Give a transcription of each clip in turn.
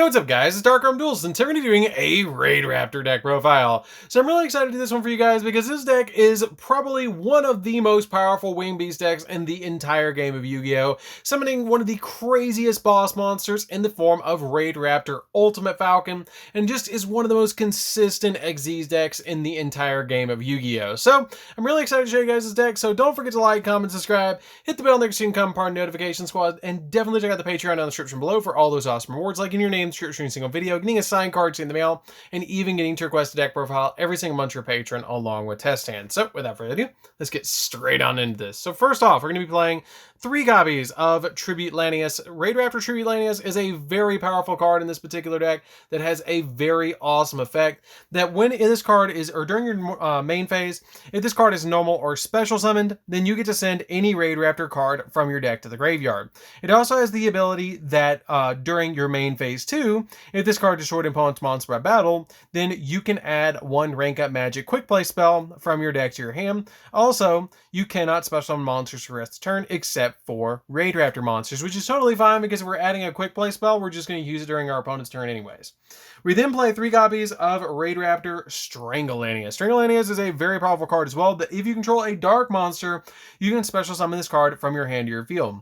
Hey, what's up guys, it's DarkArmedDuelist, and today we're going to be doing a Raidraptor deck profile. So I'm really excited to do this one for you guys because this deck is probably one of the most powerful Wing Beast decks in the entire game of Yu-Gi-Oh! Summoning one of the craziest boss monsters in the form of Raidraptor Ultimate Falcon, and just is one of the most consistent XYZ decks in the entire game of Yu-Gi-Oh! So I'm really excited to show you guys this deck, so don't forget to like, comment, subscribe, hit the bell next so you can become part of the notification squad, and definitely check out the Patreon down in the description below for all those awesome rewards like in your name, description, single video, getting a signed card in the mail, and even getting to request a deck profile every single month your patron along with test hands. So without further ado, let's get straight on into this. So first off, we're going to be playing 3 copies of Tribute Lanius. Raidraptor Tribute Lanius is a very powerful card in this particular deck that has a very awesome effect that when this card is, or during your main phase, if this card is normal or special summoned, then you get to send any Raidraptor card from your deck to the graveyard. It also has the ability that during your main phase 2, if this card destroyed an opponent's monster by battle, then you can add 1 rank up magic quick play spell from your deck to your hand. Also, you cannot special summon monsters for the rest of the turn except for Raidraptor monsters, which is totally fine because if we're adding a quick play spell, we're just going to use it during our opponent's turn anyways. We then play 3 copies of Raidraptor StaringAtGames. StaringAtGames is a very powerful card as well, that if you control a dark monster, you can special summon this card from your hand to your field.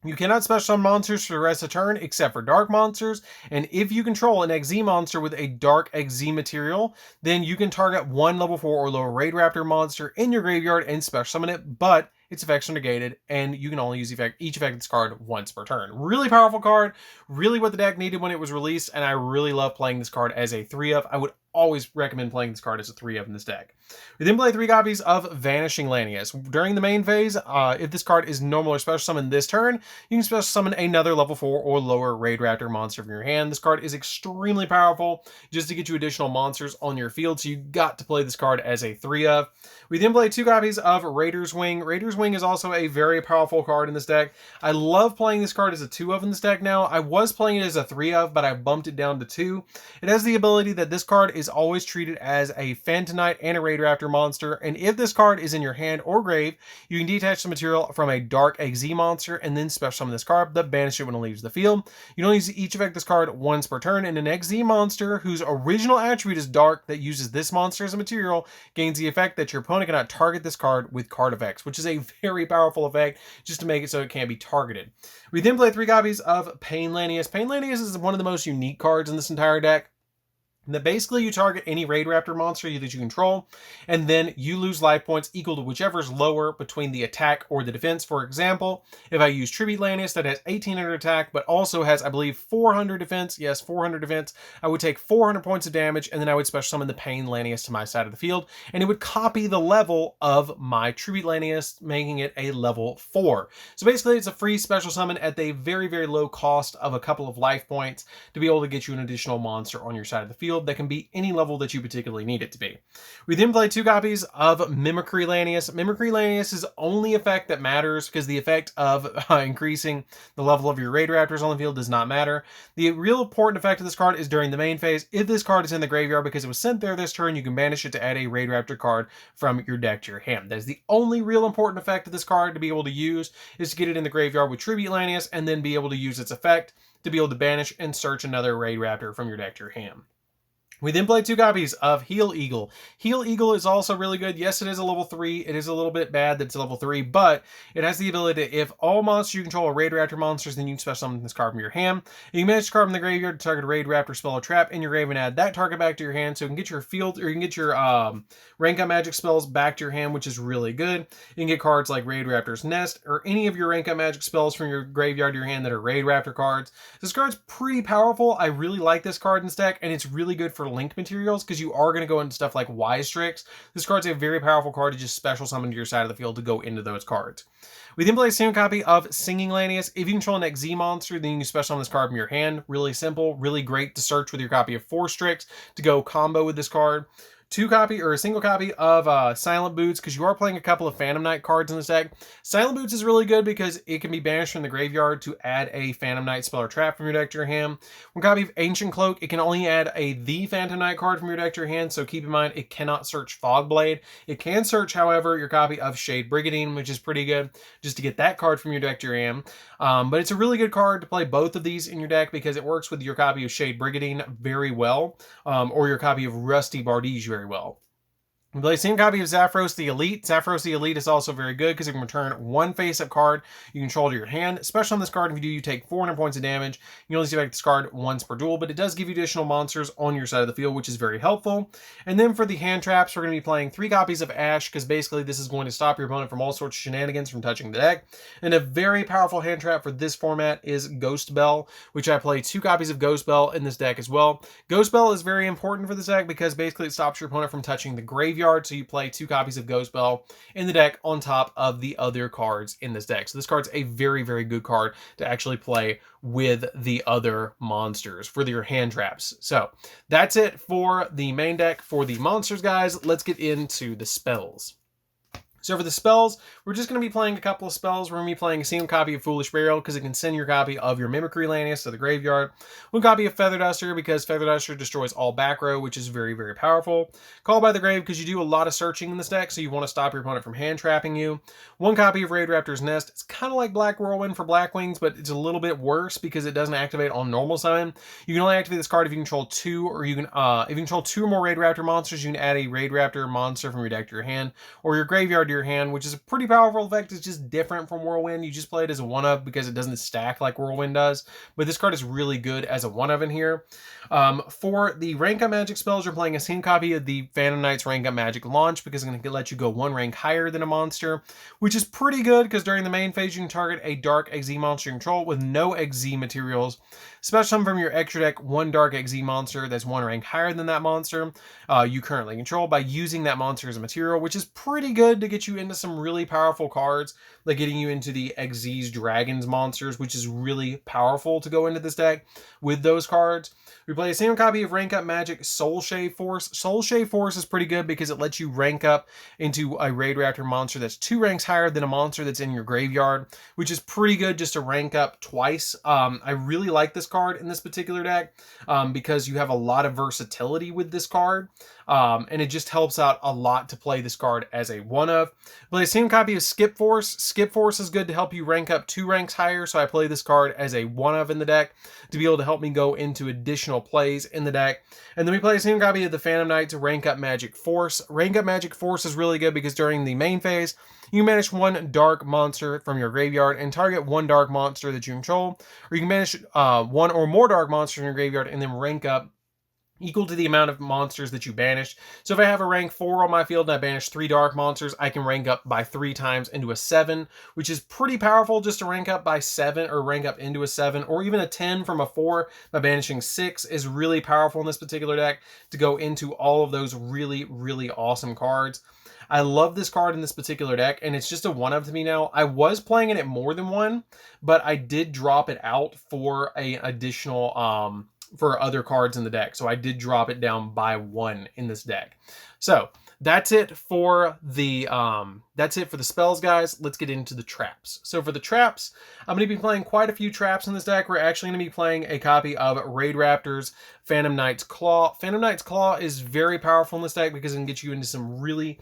You cannot special summon monsters for the rest of the turn except for dark monsters, and if you control an XZ monster with a dark XZ material, then you can target 1 level 4 or lower Raidraptor monster in your graveyard and special summon it, but its effects are negated, and you can only use each effect of this card once per turn. Really powerful card, really what the deck needed when it was released, and I really love playing this card as a 3-of. I would always recommend playing this card as a 3-of in this deck. We then play 3 copies of Vanishing Lanius. During the main phase, if this card is normal or special summoned this turn, you can special summon another level 4 or lower Raidraptor monster from your hand. This card is extremely powerful just to get you additional monsters on your field, so you got to play this card as a 3-of. We then play 2 copies of Raider's Wing. Raider's Wing is also a very powerful card in this deck. I love playing this card as a 2-of in this deck now. I was playing it as a 3-of, but I bumped it down to 2. It has the ability that this card is always treated as a Phantomite and a Raidraptor monster, and if this card is in your hand or grave, you can detach the material from a dark XZ monster and then special summon this card, but banish it when it leaves the field. You can only use each effect this card once per turn, and an XZ monster whose original attribute is dark that uses this monster as a material gains the effect that your opponent cannot target this card with card effects, which is a very powerful effect just to make it so it can't be targeted. We then play 3 copies of Pain Lanius. Pain Lanius is one of the most unique cards in this entire deck. That basically you target any Raidraptor monster that you control, and then you lose life points equal to whichever is lower between the attack or the defense. For example, if I use Tribute Lanius that has 1800 attack, but also has, I believe, 400 defense, yes, 400 defense, I would take 400 points of damage, and then I would special summon the Pain Lanius to my side of the field, and it would copy the level of my Tribute Lanius, making it a level 4. So basically, it's a free special summon at the very, very low cost of a couple of life points to be able to get you an additional monster on your side of the field that can be any level that you particularly need it to be. We then play 2 copies of Mimicry Lanius. Mimicry Lanius is only effect that matters because the effect of increasing the level of your Raidraptors on the field does not matter. The real important effect of this card is during the main phase. If this card is in the graveyard because it was sent there this turn, you can banish it to add a Raidraptor card from your deck to your hand. That is the only real important effect of this card to be able to use, is to get it in the graveyard with Tribute Lanius and then be able to use its effect to be able to banish and search another Raidraptor from your deck to your hand. We then play 2 copies of Heal Eagle. Heal Eagle is also really good. Yes, it is a level 3. It is a little bit bad that it's a level 3, but it has the ability to, if all monsters you control are Raidraptor monsters, then you can special summon this card from your hand. You can manage this card from the graveyard to target a Raidraptor spell or trap in your grave and add that target back to your hand, so you can get your field, or you can get your rank up magic spells back to your hand, which is really good. You can get cards like Raidraptor's Nest, or any of your rank up magic spells from your graveyard to your hand that are Raidraptor cards. This card's pretty powerful. I really like this card in this deck, and it's really good for linked materials because you are going to go into stuff like Wise Tricks. This card's a very powerful card to just special summon to your side of the field to go into those cards. We then play a single copy of Singing Lanius. If you control an XZ monster, then you can special summon this card from your hand. Really simple, really great to search with your copy of Force Tricks to go combo with this card. a single copy of Silent Boots, because you are playing a couple of Phantom Knight cards in this deck. Silent Boots is really good because it can be banished from the graveyard to add a Phantom Knight spell or trap from your deck to your hand. One copy of Ancient Cloak, it can only add the Phantom Knight card from your deck to your hand, so keep in mind it cannot search Fogblade. It can search, however, your copy of Shade Brigandine, which is pretty good, just to get that card from your deck to your hand. But it's a really good card to play both of these in your deck because it works with your copy of Shade Brigandine very well, or your copy of Rusty Bardige very well. You play the same copy of Zaphros the Elite. Zaphros the Elite is also very good because it can return one face-up card you control to your hand. Especially on this card, if you do, you take 400 points of damage. You only select this card once per duel, but it does give you additional monsters on your side of the field, which is very helpful. And then for the hand traps, we're going to be playing 3 copies of Ash because basically this is going to stop your opponent from all sorts of shenanigans from touching the deck. And a very powerful hand trap for this format is Ghost Bell, which I play 2 copies of Ghost Bell in this deck as well. Ghost Bell is very important for this deck because basically it stops your opponent from touching the graveyard. So you play 2 copies of Ghost Bell in the deck on top of the other cards in this deck. So this card's a very, very good card to actually play with the other monsters for your hand traps. So that's it for the main deck. For the monsters, guys, let's get into the spells. So for the spells, we're just going to be playing a couple of spells. We're going to be playing a single copy of Foolish Burial because it can send your copy of your Mimicry Lanius to the graveyard. One copy of Feather Duster because Feather Duster destroys all back row, which is very, very powerful. Call by the Grave because you do a lot of searching in this deck, so you want to stop your opponent from hand trapping you. One copy of Raidraptor's Nest. It's kind of like Black Whirlwind for Black Wings, but it's a little bit worse because it doesn't activate on normal summon. You can only activate this card if you control 2, or you can if you control 2 or more Raidraptor monsters, you can add a Raidraptor monster from your deck to your hand or your graveyard to your hand, which is a pretty powerful effect. It's just different from Whirlwind. You just play it as a one-of because it doesn't stack like Whirlwind does. But this card is really good as a one-of in here. For the rank up magic spells, you're playing a single copy of the Phantom Knight's rank up magic launch because it's going to let you go 1 rank higher than a monster, which is pretty good because during the main phase you can target a Dark XZ monster you control with no XZ materials. Special summon from your extra deck 1 Dark XZ monster that's 1 rank higher than that monster you currently control by using that monster as a material, which is pretty good to get you into some really powerful cards, like getting you into the XZ's Dragons monsters, which is really powerful to go into this deck with those cards. We play a single copy of Rank Up Magic Soul Shave Force. Soul Shave Force is pretty good because it lets you rank up into a Raidraptor monster that's 2 ranks higher than a monster that's in your graveyard, which is pretty good just to rank up twice. I really like this card in this particular deck because you have a lot of versatility with this card. And it just helps out a lot to play this card as a one-of. Play a single copy of Skip Force. Skip Force is good to help you rank up 2 ranks higher, so I play this card as a one-of in the deck to be able to help me go into additional plays in the deck. And then we play a single copy of the Phantom Knight to rank up Magic Force. Rank up Magic Force is really good because during the main phase, you can banish 1 dark monster from your graveyard and target 1 dark monster that you control, or you can banish 1 or more dark monsters from your graveyard and then rank up equal to the amount of monsters that you banished. So if I have a rank 4 on my field and I banish 3 dark monsters, I can rank up by 3 times into a 7, which is pretty powerful just to rank up by 7 or rank up into a 7, or even a 10 from a 4 by banishing 6 is really powerful in this particular deck to go into all of those really, really awesome cards. I love this card in this particular deck, and it's just a one-of to me now. I was playing it at more than 1, but I did drop it out for a additional for other cards in the deck. So I did drop it down by 1 in this deck. So that's it for the spells, guys. Let's get into the traps. So for the traps, I'm going to be playing quite a few traps in this deck. We're actually going to be playing a copy of Raidraptor's Phantom Knight's Claw. Phantom Knight's Claw is very powerful in this deck because it can get you into some really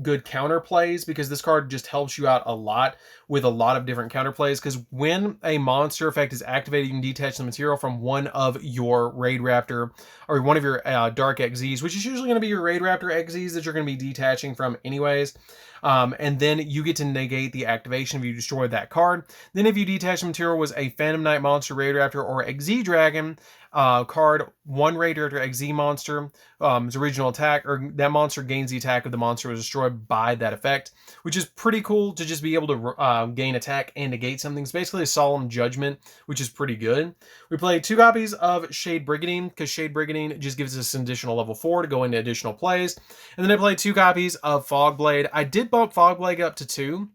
good counter plays, because this card just helps you out a lot with a lot of different counter plays, because when a monster effect is activated, you can detach the material from one of your Raidraptor or one of your Dark XZs, which is usually going to be your Raidraptor XZs that you're going to be detaching from anyways. And then you get to negate the activation if you destroy that card. Then if you detach the material was a Phantom Knight monster, Raidraptor, or XZ Dragon card, 1 Raidraptor XZ monster, its original attack, or that monster gains the attack of the monster was destroyed by that effect, which is pretty cool to just be able to gain attack and negate something. It's basically a Solemn Judgment, which is pretty good. We play 2 copies of Shade Brigandine, because Shade Brigandine just gives us an additional level 4 to go into additional plays. And then I play 2 copies of Fogblade. I did bump Fogblade up to 2,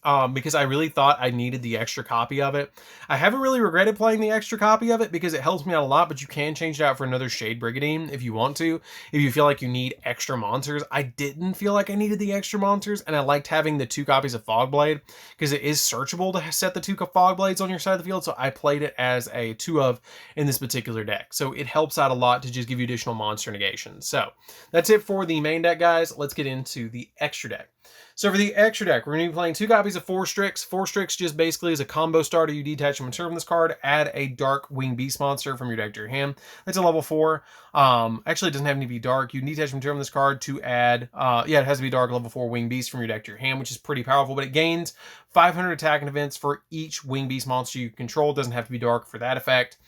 because I really thought I needed the extra copy of it. I haven't really regretted playing the extra copy of it because it helps me out a lot, but you can change it out for another Shade Brigandine if you want to, if you feel like you need extra monsters. I didn't feel like I needed the extra monsters, and I liked having the 2 copies of Fogblade because it is searchable to set the 2 Fogblades on your side of the field, so I played it as a 2 of in this particular deck. So it helps out a lot to just give you additional monster negation. So that's it for the main deck, guys. Let's get into the extra deck. So for the extra deck, we're going to be playing 2 copies of 4 Strix. 4 Strix just basically is a combo starter. You detach a material from this card, add a dark winged beast monster from your deck to your hand. That's a level 4. Actually, it doesn't have to be dark. You can detach a material from this card to add, it has to be dark level 4 winged beast from your deck to your hand, which is pretty powerful, but it gains 500 attack and events for each winged beast monster you control. It doesn't have to be dark for that effect.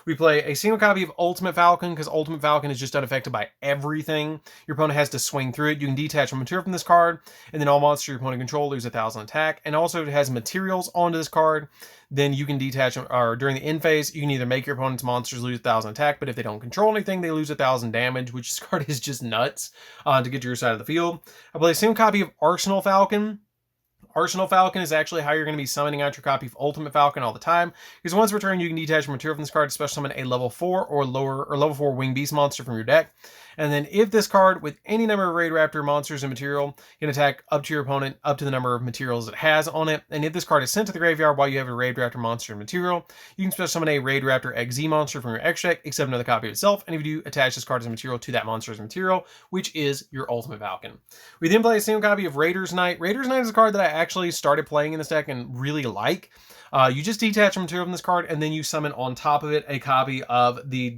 We play a single copy of Ultimate Falcon because Ultimate Falcon is just unaffected by everything. Your opponent has to swing through it. You can detach a material from this card, and then all monsters your opponent control lose 1,000 attack. And also, it has materials onto this card. Then you can detach them, or during the end phase, you can either make your opponent's monsters lose 1,000 attack, but if they don't control anything, they lose 1,000 damage, which this card is just nuts to get to your side of the field. I play a single copy of Arsenal Falcon. Arsenal Falcon is actually how you're going to be summoning out your copy of Ultimate Falcon all the time, because once per turn you can detach a material from this card to special summon a level 4 or lower or level 4 winged beast monster from your deck. And then if this card with any number of Raidraptor monsters and material can attack up to your opponent up to the number of materials it has on it. And if this card is sent to the graveyard while you have a Raidraptor monster and material, you can special summon a Raidraptor XZ monster from your extra deck, except another copy of itself. And if you do, attach this card as a material to that monster's material, which is your Ultimate Falcon. We then play a single copy of Raiders Knight. Raiders Knight is a card that I actually started playing in this deck and really like. You just detach a material from this card, and then you summon on top of it a copy of the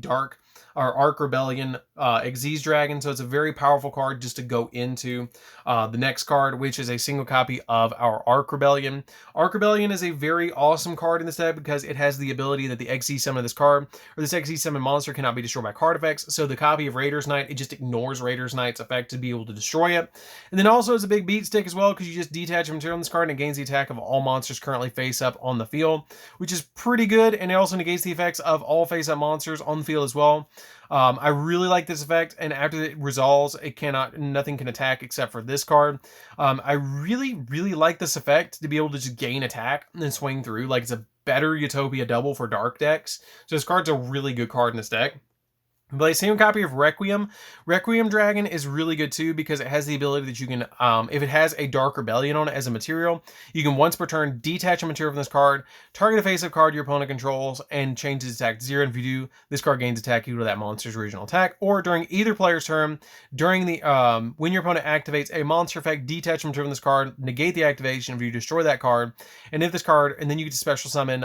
Arc Rebellion Xyz Dragon. So it's a very powerful card just to go into the next card, which is a single copy of our Arc Rebellion. Arc Rebellion is a very awesome card in this deck because it has the ability that the XZ summon of this card, or this XZ summon monster, cannot be destroyed by card effects. So the copy of Raiders Knight, it just ignores Raiders Knight's effect to be able to destroy it. And then also it's a big beat stick as well, because you just detach a material on this card and it gains the attack of all monsters currently face up on the field, which is pretty good. And it also negates the effects of all face up monsters on the field as well. I really like this effect, and after it resolves, nothing can attack except for this card. I really like this effect to be able to just gain attack and then swing through. Like, it's a better Utopia double for dark decks. So this card's a really good card in this deck. Play same copy of Requiem. Requiem Dragon is really good too because it has the ability that you can, if it has a Dark Rebellion on it as a material, you can once per turn detach a material from this card, target a face-up card your opponent controls, and change its attack to 0. And if you do, this card gains attack equal to that monster's original attack. Or during either player's turn, during the when your opponent activates a monster effect, detach a material from this card, negate the activation if you destroy that card, and if this card, and then you get to special summon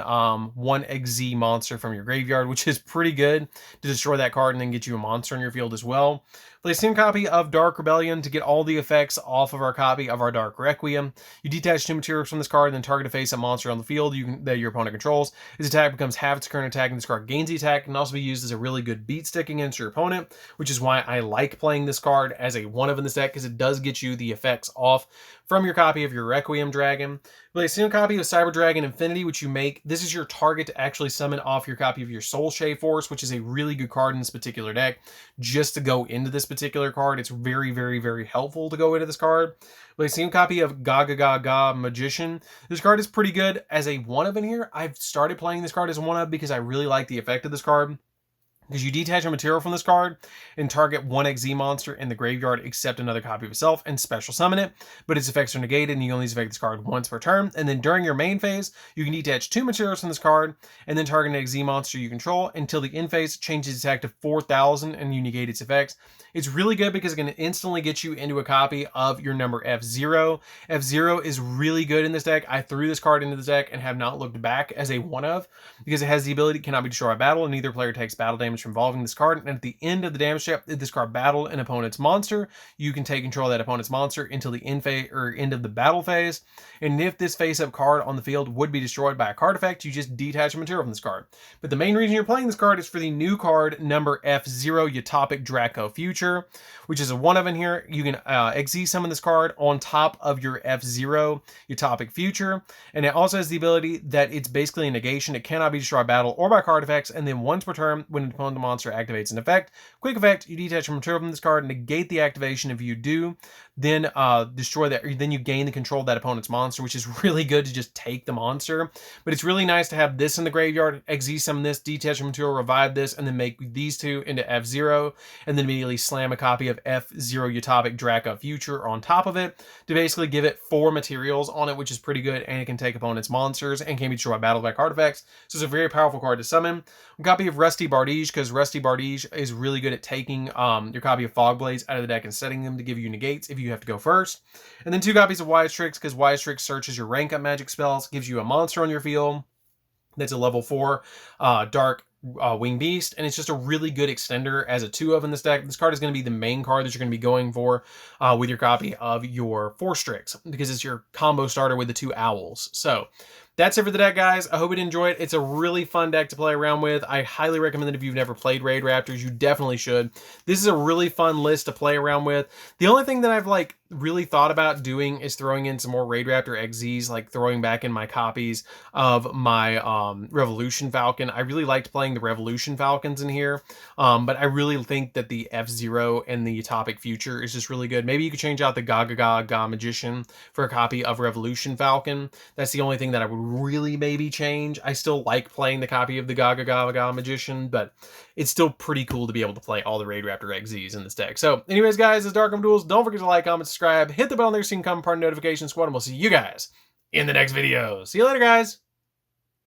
one XZ monster from your graveyard, which is pretty good to destroy that card and then get you a monster in your field as well. Play a single copy of Dark Rebellion to get all the effects off of our copy of our Dark Requiem. You detach 2 materials from this card and then target a face-up monster on the field that your opponent controls. His attack becomes half its current attack, and this card gains the attack. It can also be used as a really good beat stick against your opponent, which is why I like playing this card as a 1-of in this deck, because it does get you the effects off from your copy of your Requiem Dragon. Play a single copy of Cyber Dragon Infinity, which you make. This is your target to actually summon off your copy of your Soul Shade Force, which is a really good card in this particular deck. Just to go into this particular card, it's very helpful to go into this card. Play a single copy of Gaga Magician. This card is pretty good as a 1-of in here. I've started playing this card as a 1-of because I really like the effect of this card. Because you detach a material from this card and target one XZ monster in the graveyard except another copy of itself and special summon it, but its effects are negated and you only effect this card once per turn. And then during your main phase, you can detach 2 materials from this card and then target an XZ monster you control until the end phase changes its attack to 4,000 and you negate its effects. It's really good because it can instantly get you into a copy of your number F0. F0 is really good in this deck. I threw this card into the deck and have not looked back as a 1-of because it has the ability, cannot be destroyed by battle, and neither player takes battle damage from involving this card. And at the end of the damage step, if this card battle an opponent's monster, you can take control of that opponent's monster until the end phase or end of the battle phase. And if this face-up card on the field would be destroyed by a card effect, you just detach a material from this card. But the main reason you're playing this card is for the new card number F0, Utopic Draco Future, which is a 1-of in here. You can XZ summon this card on top of your F0 Utopic Future, and it also has the ability that it's basically a negation. It cannot be destroyed by battle or by card effects, and then once per turn, when an opponent opponent monster activates an effect. Quick effect, you detach material from this card, negate the activation. If you do, then destroy that, then you gain the control of that opponent's monster, which is really good to just take the monster. But it's really nice to have this in the graveyard, XZ summon this, detach material, revive this, and then make these two into F-Zero, and then immediately slam a copy of F-Zero Utopic Draca Future on top of it to basically give it 4 materials on it, which is pretty good, and it can take opponent's monsters and can be destroyed by battle back artifacts. So it's a very powerful card to summon. A copy of Rusty Bardige, because Rusty Bardige is really good at taking your copy of Fog Blades out of the deck and setting them to give you negates if you have to go first. And then 2 copies of Wise Tricks, because Wise Tricks searches your rank up magic spells, gives you a monster on your field that's a level 4 dark wing beast, and it's just a really good extender as a 2-of in this deck. This card is going to be the main card that you're going to be going for with your copy of your 4 Strix, because it's your combo starter with the 2 owls. So that's it for the deck, guys. I hope you enjoyed it. It's a really fun deck to play around with. I highly recommend that if you've never played Raidraptors, you definitely should. This is a really fun list to play around with. The only thing that I've really thought about doing is throwing in some more Raidraptor XZs, like throwing back in my copies of my Revolution Falcon. I really liked playing the Revolution Falcons in here, but I really think that the F-Zero and the Utopic Future is just really good. Maybe you could change out the Ga Magician for a copy of Revolution Falcon. That's the only thing that I would really maybe change. I still like playing the copy of the Ga Magician, but it's still pretty cool to be able to play all the Raidraptor XZs in this deck. So anyways, guys, this is DarkArmedDuelist. Don't forget to like, comment, subscribe, hit the bell on there so you can come part of the notification squad, and we'll see you guys in the next video. See you later, guys.